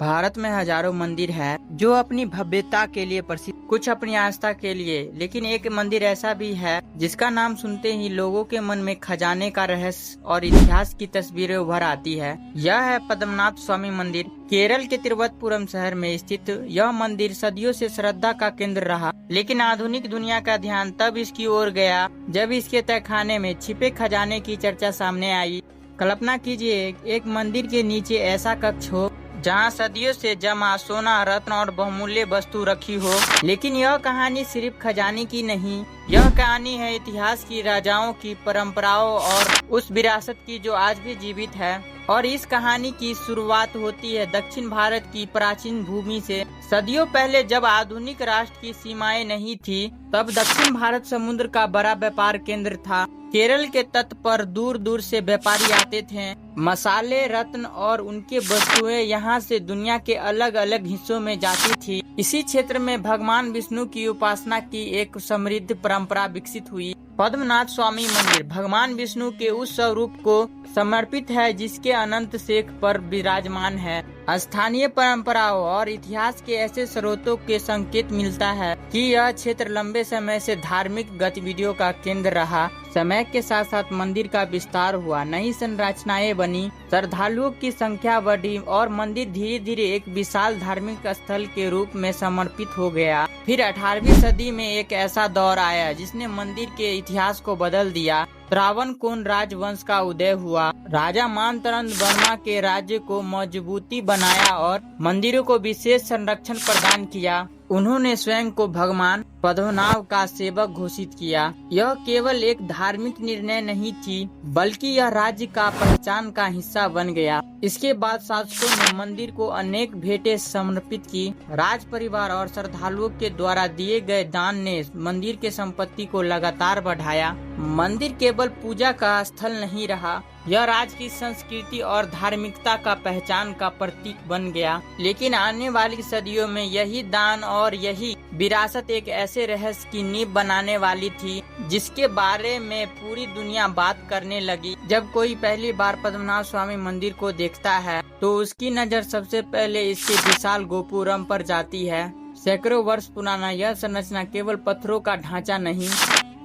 भारत में हजारों मंदिर हैं जो अपनी भव्यता के लिए प्रसिद्ध, कुछ अपनी आस्था के लिए। लेकिन एक मंदिर ऐसा भी है जिसका नाम सुनते ही लोगों के मन में खजाने का रहस्य और इतिहास की तस्वीरें उभर आती है। यह है पद्मनाभ स्वामी मंदिर। केरल के तिरुवनंतपुरम शहर में स्थित यह मंदिर सदियों से श्रद्धा का केंद्र रहा, लेकिन आधुनिक दुनिया का ध्यान तब इसकी ओर गया जब इसके तहखाने में छिपे खजाने की चर्चा सामने आई। कल्पना कीजिए एक मंदिर के नीचे ऐसा कक्ष हो जहां सदियों से जमा सोना, रत्न और बहुमूल्य वस्तु रखी हो। लेकिन यह कहानी सिर्फ खजाने की नहीं, यह कहानी है इतिहास की, राजाओं की, परंपराओं और उस विरासत की जो आज भी जीवित है। और इस कहानी की शुरुआत होती है दक्षिण भारत की प्राचीन भूमि से। सदियों पहले जब आधुनिक राष्ट्र की सीमाएं नहीं थी, तब दक्षिण भारत समुद्र का बड़ा व्यापार केंद्र था। केरल के तट पर दूर दूर से व्यापारी आते थे। मसाले, रत्न और उनके वस्तुएं यहाँ से दुनिया के अलग अलग हिस्सों में जाती थी। इसी क्षेत्र में भगवान विष्णु की उपासना की एक समृद्ध परंपरा विकसित हुई। पद्मनाभ स्वामी मंदिर भगवान विष्णु के उस स्वरूप को समर्पित है जिसके अनंत शेख पर विराजमान है। स्थानीय परंपराओं और इतिहास के ऐसे स्रोतों के संकेत मिलता है कि यह क्षेत्र लंबे समय से धार्मिक गतिविधियों का केंद्र रहा। समय के साथ साथ मंदिर का विस्तार हुआ, नई संरचनाएं बनी, श्रद्धालुओं की संख्या बढ़ी और मंदिर धीरे धीरे एक विशाल धार्मिक स्थल के रूप में समर्पित हो गया। फिर 18वीं सदी में एक ऐसा दौर आया जिसने मंदिर के इतिहास को बदल दिया। त्रावणकोर राजवंश का उदय हुआ। राजा मानतरन वर्मा के राज्य को मजबूती बनाया और मंदिरों को विशेष संरक्षण प्रदान किया। उन्होंने स्वयं को भगवान पद्मनाभ का सेवक घोषित किया। यह केवल एक धार्मिक निर्णय नहीं थी, बल्कि यह राज्य का पहचान का हिस्सा बन गया। इसके बाद शासकों ने मंदिर को अनेक भेंटें समर्पित की। राज परिवार और श्रद्धालुओं के द्वारा दिए गए दान ने मंदिर के संपत्ति को लगातार बढ़ाया। मंदिर केवल पूजा का स्थल नहीं रहा, यह राज्य की संस्कृति और धार्मिकता का पहचान का प्रतीक बन गया। लेकिन आने वाली सदियों में यही दान और यही विरासत एक ऐसे रहस्य की नींव बनाने वाली थी जिसके बारे में पूरी दुनिया बात करने लगी। जब कोई पहली बार पद्मनाभ स्वामी मंदिर को देखता है तो उसकी नजर सबसे पहले इसके विशाल गोपुरम पर जाती है। सैकड़ों वर्ष पुराना यह संरचना केवल पत्थरों का ढांचा नहीं,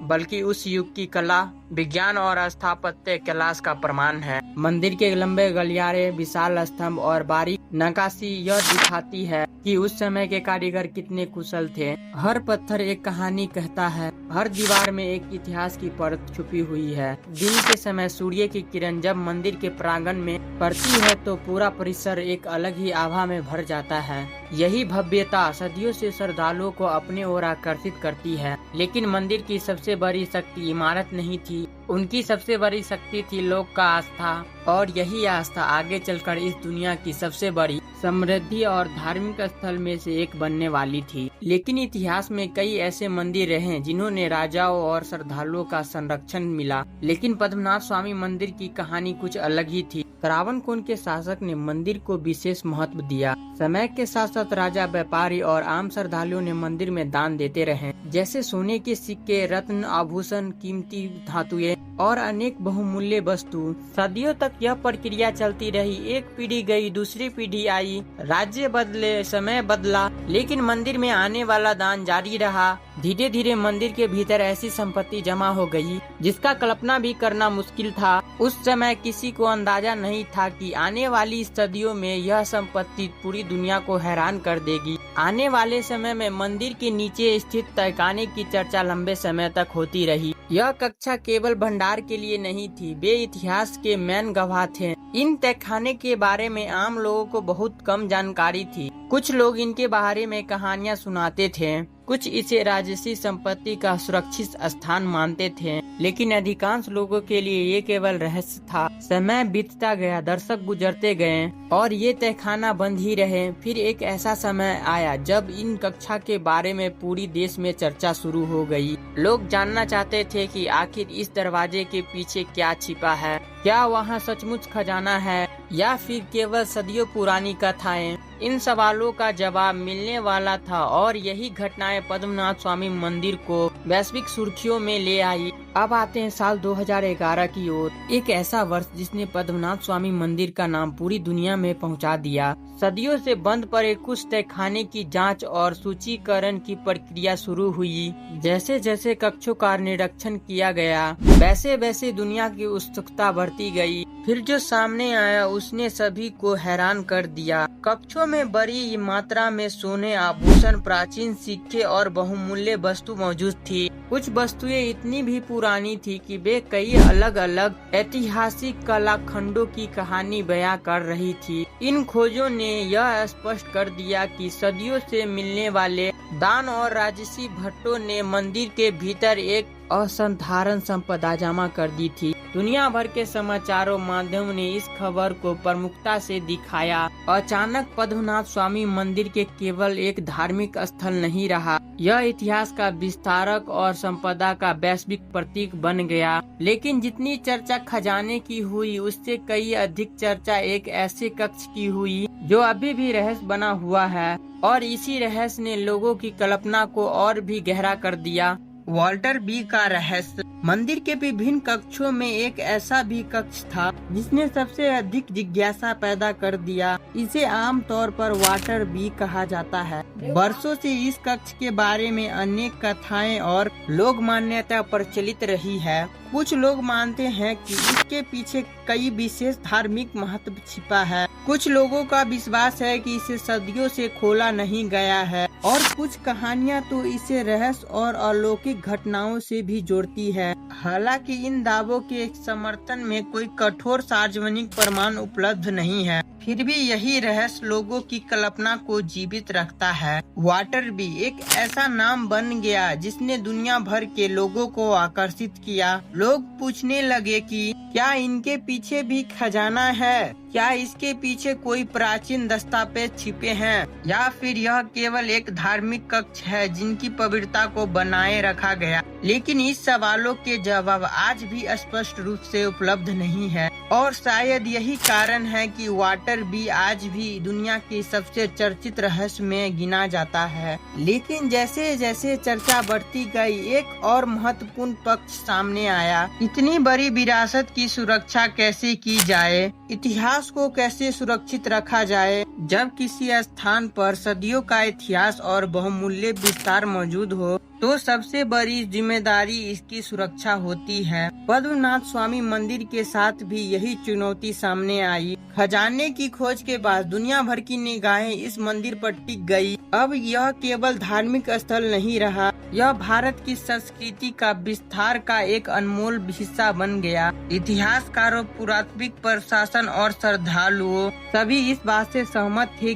बल्कि उस युग की कला, विज्ञान और स्थापत्य कला का प्रमाण है। मंदिर के लंबे गलियारे, विशाल स्तंभ और बारीक नक्काशी यह दिखाती है कि उस समय के कारीगर कितने कुशल थे। हर पत्थर एक कहानी कहता है, हर दीवार में एक इतिहास की परत छुपी हुई है। दिन के समय सूर्य की किरण जब मंदिर के प्रांगण में पड़ती है तो पूरा परिसर एक अलग ही आभा में भर जाता है। यही भव्यता सदियों से श्रद्धालुओं को अपने ओर आकर्षित करती है। लेकिन मंदिर की सबसे बड़ी शक्ति इमारत नहीं थी, उनकी सबसे बड़ी शक्ति थी लोग का आस्था। और यही आस्था आगे चलकर इस दुनिया की सबसे बड़ी समृद्धि और धार्मिक स्थल में से एक बनने वाली थी। लेकिन इतिहास में कई ऐसे मंदिर रहे जिन्होंने राजाओं और श्रद्धालुओं का संरक्षण मिला, लेकिन पद्मनाभ स्वामी मंदिर की कहानी कुछ अलग ही थी। त्रावणकोर के शासक ने मंदिर को विशेष महत्व दिया। समय के साथ साथ राजा, व्यापारी और आम श्रद्धालुओं ने मंदिर में दान देते रहे, जैसे सोने के सिक्के, रत्न, आभूषण, कीमती धातुएं और अनेक बहुमूल्य वस्तु। सदियों तक यह प्रक्रिया चलती रही। एक पीढ़ी गई, दूसरी पीढ़ी आई, राज्य बदले, समय बदला, लेकिन मंदिर में आने वाला दान जारी रहा। धीरे धीरे मंदिर के भीतर ऐसी संपत्ति जमा हो गई जिसका कल्पना भी करना मुश्किल था। उस समय किसी को अंदाजा नहीं था कि आने वाली सदियों में यह संपत्ति पूरी दुनिया को हैरान कर देगी। आने वाले समय में मंदिर के नीचे स्थित तहखाने की चर्चा लंबे समय तक होती रही। यह कक्षा केवल भंडार के लिए नहीं थी, वे इतिहास के मैन गवाह थे। इन तहखाने के बारे में आम लोगों को बहुत कम जानकारी थी। कुछ लोग इनके बारे में कहानियां सुनाते थे, कुछ इसे राजसी संपत्ति का सुरक्षित स्थान मानते थे, लेकिन अधिकांश लोगों के लिए ये केवल रहस्य था। समय बीतता गया, दशक गुजरते गए और ये तहखाना बंद ही रहे। फिर एक ऐसा समय आया जब इन कक्षा के बारे में पूरी देश में चर्चा शुरू हो गई। लोग जानना चाहते थे कि आखिर इस दरवाजे के पीछे क्या छिपा है, क्या वहाँ सचमुच खजाना है या फिर केवल सदियों पुरानी कथाएं। इन सवालों का जवाब मिलने वाला था और यही घटनाएं पद्मनाभ स्वामी मंदिर को वैश्विक सुर्खियों में ले आई। अब आते हैं साल 2011 की ओर, एक ऐसा वर्ष जिसने पद्मनाभ स्वामी मंदिर का नाम पूरी दुनिया में पहुंचा दिया। सदियों से बंद पड़े कुछ तहखाने की जांच और सूचीकरण की प्रक्रिया शुरू हुई। जैसे जैसे कक्षों का निरीक्षण किया गया, वैसे वैसे दुनिया की उत्सुकता बढ़ती गई। फिर जो सामने आया उसने सभी को हैरान कर दिया। कक्षों में बड़ी मात्रा में सोने, आभूषण, प्राचीन सिक्के और बहुमूल्य वस्तु मौजूद थी। कुछ वस्तुएं इतनी भी पुरानी थी कि वे कई अलग अलग ऐतिहासिक कलाखंडों की कहानी बयां कर रही थी। इन खोजों ने यह स्पष्ट कर दिया कि सदियों से मिलने वाले दान और राजसी भट्टों ने मंदिर के भीतर एक असाधारण संपदा जमा कर दी थी। दुनिया भर के समाचारों माध्यम ने इस खबर को प्रमुखता से दिखाया। अचानक पद्मनाभ स्वामी मंदिर के केवल एक धार्मिक स्थल नहीं रहा, यह इतिहास का विस्तारक और संपदा का वैश्विक प्रतीक बन गया। लेकिन जितनी चर्चा खजाने की हुई, उससे कई अधिक चर्चा एक ऐसे कक्ष की हुई जो अभी भी रहस्य बना हुआ है, और इसी रहस्य ने लोगों की कल्पना को और भी गहरा कर दिया। वॉल्टर बी का रहस्य। मंदिर के विभिन्न कक्षों में एक ऐसा भी कक्ष था जिसने सबसे अधिक जिज्ञासा पैदा कर दिया। इसे आमतौर पर वाटर बी कहा जाता है। वर्षों से इस कक्ष के बारे में अनेक कथाएं और लोक मान्यता प्रचलित रही है। कुछ लोग मानते हैं कि इसके पीछे कई विशेष धार्मिक महत्व छिपा है। कुछ लोगों का विश्वास है कि इसे सदियों से खोला नहीं गया है, और कुछ कहानियां तो इसे रहस्य और अलौकिक घटनाओं से भी जोड़ती है। हालांकि इन दावों के समर्थन में कोई कठोर सार्वजनिक प्रमाण उपलब्ध नहीं है, फिर भी यही रहस्य लोगों की कल्पना को जीवित रखता है। वाटर बी एक ऐसा नाम बन गया जिसने दुनिया भर के लोगों को आकर्षित किया। लोग पूछने लगे कि क्या इनके पीछे भी खजाना है, क्या इसके पीछे कोई प्राचीन दस्तावेज छिपे हैं, या फिर यह केवल एक धार्मिक कक्ष है जिनकी पवित्रता को बनाए रखा गया। लेकिन इस सवालों के जवाब आज भी स्पष्ट रूप से उपलब्ध नहीं है, और शायद यही कारण है कि वाटर बी आज भी दुनिया की सबसे चर्चित रहस्य में गिना जाता है। लेकिन जैसे जैसे चर्चा बढ़ती गई, एक और महत्वपूर्ण पक्ष सामने आया। इतनी बड़ी विरासत की सुरक्षा कैसे की जाए, इतिहास को कैसे सुरक्षित रखा जाए। जब किसी स्थान पर सदियों का इतिहास और बहुमूल्य विस्तार मौजूद हो, तो सबसे बड़ी जिम्मेदारी इसकी सुरक्षा होती है। पद्मनाभ स्वामी मंदिर के साथ भी यही चुनौती सामने आई। खजाने की खोज के बाद दुनिया भर की निगाहें इस मंदिर पर टिक गई। अब यह केवल धार्मिक स्थल नहीं रहा, यह भारत की संस्कृति का विस्तार का एक अनमोल हिस्सा बन गया। इतिहासकारों, पुरातत्विक प्रशासन और श्रद्धालुओं सभी इस बात से सहमत थे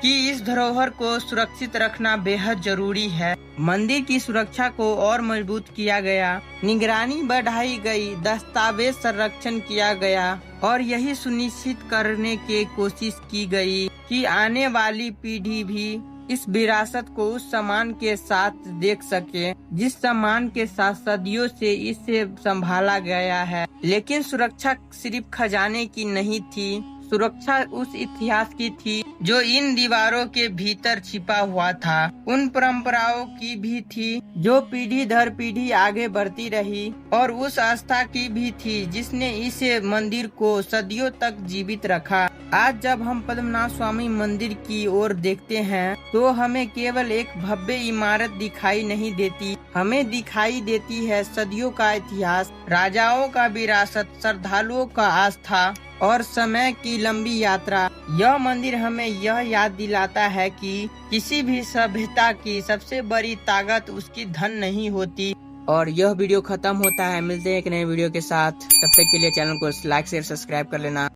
कि इस धरोहर को सुरक्षित रखना बेहद जरूरी है। मंदिर की सुरक्षा को और मजबूत किया गया, निगरानी बढ़ाई गई, दस्तावेज संरक्षण किया गया, और यही सुनिश्चित करने की कोशिश की गई कि आने वाली पीढ़ी भी इस विरासत को उस सम्मान के साथ देख सके जिस सम्मान के साथ सदियों से इसे संभाला गया है। लेकिन सुरक्षा सिर्फ खजाने की नहीं थी, सुरक्षा उस इतिहास की थी जो इन दीवारों के भीतर छिपा हुआ था, उन परंपराओं की भी थी जो पीढ़ी दर पीढ़ी आगे बढ़ती रही, और उस आस्था की भी थी जिसने इस मंदिर को सदियों तक जीवित रखा। आज जब हम पद्मनाभ स्वामी मंदिर की ओर देखते हैं, तो हमें केवल एक भव्य इमारत दिखाई नहीं देती, हमें दिखाई देती है सदियों का इतिहास, राजाओं का विरासत, श्रद्धालुओं का आस्था और समय की लंबी यात्रा। यह मंदिर हमें यह याद दिलाता है कि किसी भी सभ्यता की सबसे बड़ी ताकत उसकी धन नहीं होती। और यह वीडियो खत्म होता है, मिलते हैं एक नए वीडियो के साथ। तब तक के लिए चैनल को लाइक शेयर सब्सक्राइब कर लेना।